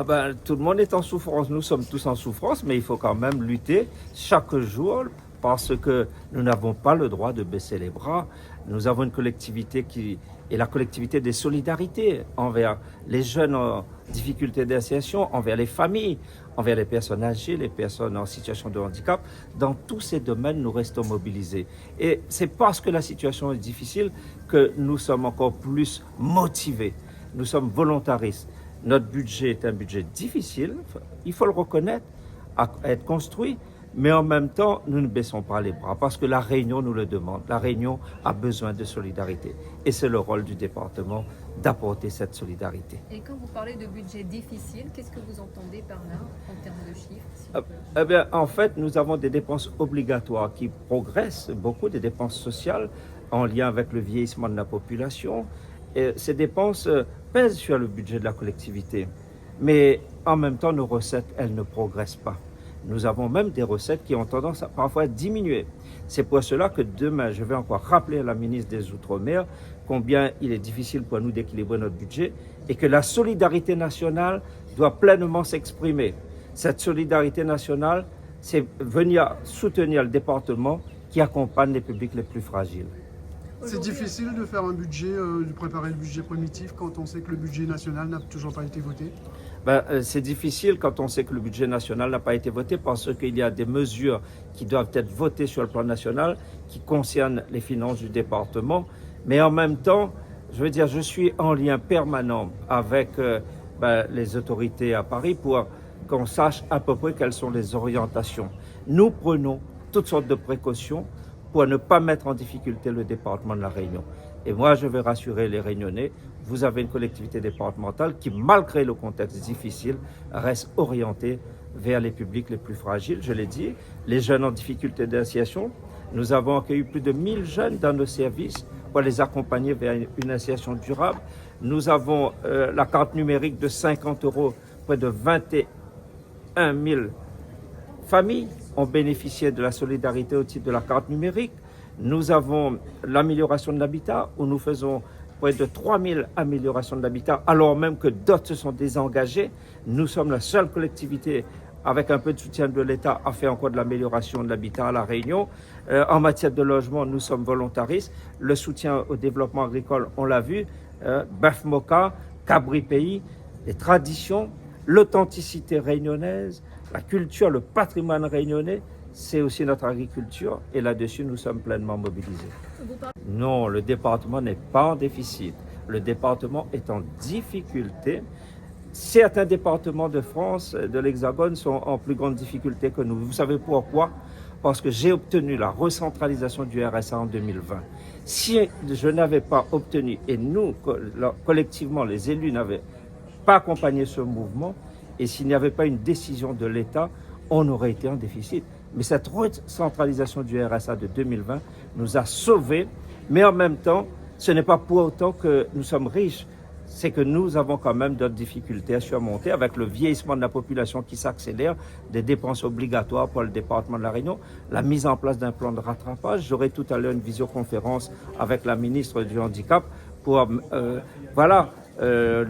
Ah ben, tout le monde est en souffrance, nous sommes tous en souffrance, mais il faut quand même lutter chaque jour parce que nous n'avons pas le droit de baisser les bras. Nous avons une collectivité qui est la collectivité des solidarités envers les jeunes en difficulté d'insertion, envers les familles, envers les personnes âgées, les personnes en situation de handicap. Dans tous ces domaines, nous restons mobilisés. Et c'est parce que la situation est difficile que nous sommes encore plus motivés. Nous sommes volontaristes. Notre budget est un budget difficile, il faut le reconnaître, à être construit, mais en même temps, nous ne baissons pas les bras parce que la Réunion nous le demande. La Réunion a besoin de solidarité et c'est le rôle du département d'apporter cette solidarité. Et quand vous parlez de budget difficile, qu'est-ce que vous entendez par là en termes de chiffres? Eh bien, en fait, nous avons des dépenses obligatoires qui progressent, beaucoup des dépenses sociales en lien avec le vieillissement de la population. Et ces dépenses pèsent sur le budget de la collectivité. Mais en même temps, nos recettes, elles ne progressent pas. Nous avons même des recettes qui ont tendance à parfois diminuer. C'est pour cela que demain, je vais encore rappeler à la ministre des Outre-mer combien il est difficile pour nous d'équilibrer notre budget et que la solidarité nationale doit pleinement s'exprimer. Cette solidarité nationale, c'est venir soutenir le département qui accompagne les publics les plus fragiles. C'est difficile de faire un budget, de préparer le budget primitif quand on sait que le budget national n'a toujours pas été voté? C'est difficile quand on sait que le budget national n'a pas été voté parce qu'il y a des mesures qui doivent être votées sur le plan national qui concernent les finances du département. Mais en même temps, je veux dire, je suis en lien permanent avec les autorités à Paris pour qu'on sache à peu près quelles sont les orientations. Nous prenons toutes sortes de précautions pour ne pas mettre en difficulté le département de la Réunion. Et moi, je vais rassurer les Réunionnais, vous avez une collectivité départementale qui, malgré le contexte difficile, reste orientée vers les publics les plus fragiles. Je l'ai dit, les jeunes en difficulté d'insertion. Nous avons accueilli plus de 1000 jeunes dans nos services pour les accompagner vers une insertion durable. Nous avons la carte numérique de 50 €, près de 21 000 familles ont bénéficié de la solidarité au titre de la carte numérique. Nous avons l'amélioration de l'habitat où nous faisons près de 3000 améliorations de l'habitat alors même que d'autres se sont désengagés. Nous sommes la seule collectivité avec un peu de soutien de l'État à faire encore de l'amélioration de l'habitat à La Réunion. En matière de logement, nous sommes volontaristes. Le soutien au développement agricole, on l'a vu, Bœuf Moka, Cabri Pays, les traditions, l'authenticité réunionnaise, la culture, le patrimoine réunionnais, c'est aussi notre agriculture et là-dessus, nous sommes pleinement mobilisés. Non, le département n'est pas en déficit. Le département est en difficulté. Certains départements de France, de l'Hexagone, sont en plus grande difficulté que nous. Vous savez pourquoi? Parce que j'ai obtenu la recentralisation du RSA en 2020. Si je n'avais pas obtenu, et nous, collectivement, les élus n'avaient pas accompagné ce mouvement, et s'il n'y avait pas une décision de l'État, on aurait été en déficit. Mais cette recentralisation du RSA de 2020 nous a sauvés, mais en même temps, ce n'est pas pour autant que nous sommes riches. C'est que nous avons quand même d'autres difficultés à surmonter avec le vieillissement de la population qui s'accélère, des dépenses obligatoires pour le département de la Réunion, la mise en place d'un plan de rattrapage. J'aurai tout à l'heure une visioconférence avec la ministre du Handicap pour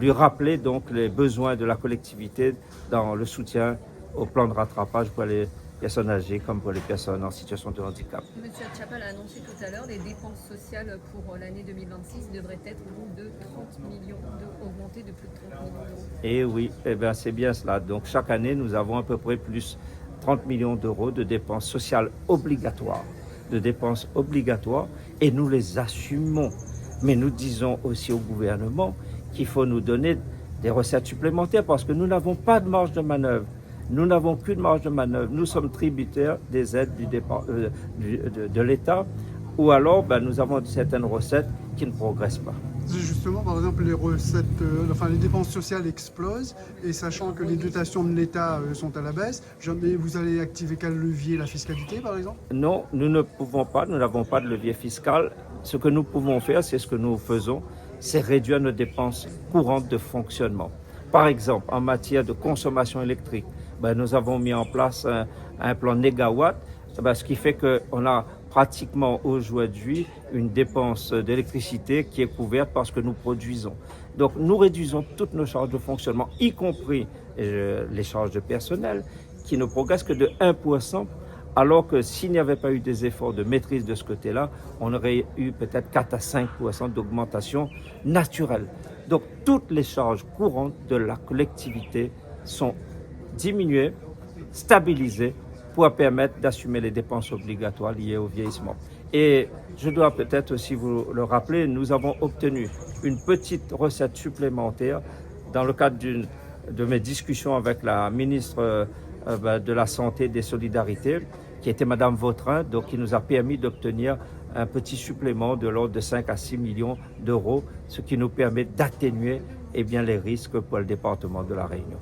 lui rappeler donc les besoins de la collectivité dans le soutien au plan de rattrapage pour les personnes âgées comme pour les personnes en situation de handicap. Monsieur Atchapal a annoncé tout à l'heure les dépenses sociales pour l'année 2026 devraient être de 30 millions d'euros, augmentées de plus de 30 millions d'euros. Et oui, c'est bien cela. Donc chaque année, nous avons à peu près plus 30 millions d'euros de dépenses sociales obligatoires, et nous les assumons. Mais nous disons aussi au gouvernement qu'il faut nous donner des recettes supplémentaires parce que nous n'avons pas de marge de manœuvre. Nous n'avons qu'une marge de manœuvre. Nous sommes tributaires des aides de l'État ou alors nous avons certaines recettes qui ne progressent pas. Justement, par exemple, les recettes, les dépenses sociales explosent et sachant que les dotations de l'État sont à la baisse, jamais vous allez activer quel levier, la fiscalité par exemple? Non, nous ne pouvons pas, nous n'avons pas de levier fiscal. Ce que nous pouvons faire, c'est ce que nous faisons, c'est réduire nos dépenses courantes de fonctionnement. Par exemple, en matière de consommation électrique, nous avons mis en place un plan négawatt, ce qui fait qu'on a pratiquement aujourd'hui une dépense d'électricité qui est couverte parce que nous produisons. Donc nous réduisons toutes nos charges de fonctionnement, y compris les charges de personnel, qui ne progressent que de 1%, alors que s'il n'y avait pas eu des efforts de maîtrise de ce côté-là, on aurait eu peut-être 4 à 5% d'augmentation naturelle. Donc toutes les charges courantes de la collectivité sont diminuées, stabilisées, pour permettre d'assumer les dépenses obligatoires liées au vieillissement. Et je dois peut-être aussi vous le rappeler, nous avons obtenu une petite recette supplémentaire dans le cadre de mes discussions avec la ministre de la Santé et des Solidarités, qui était Madame Vautrin, donc qui nous a permis d'obtenir un petit supplément de l'ordre de 5 à 6 millions d'euros, ce qui nous permet d'atténuer les risques pour le département de la Réunion.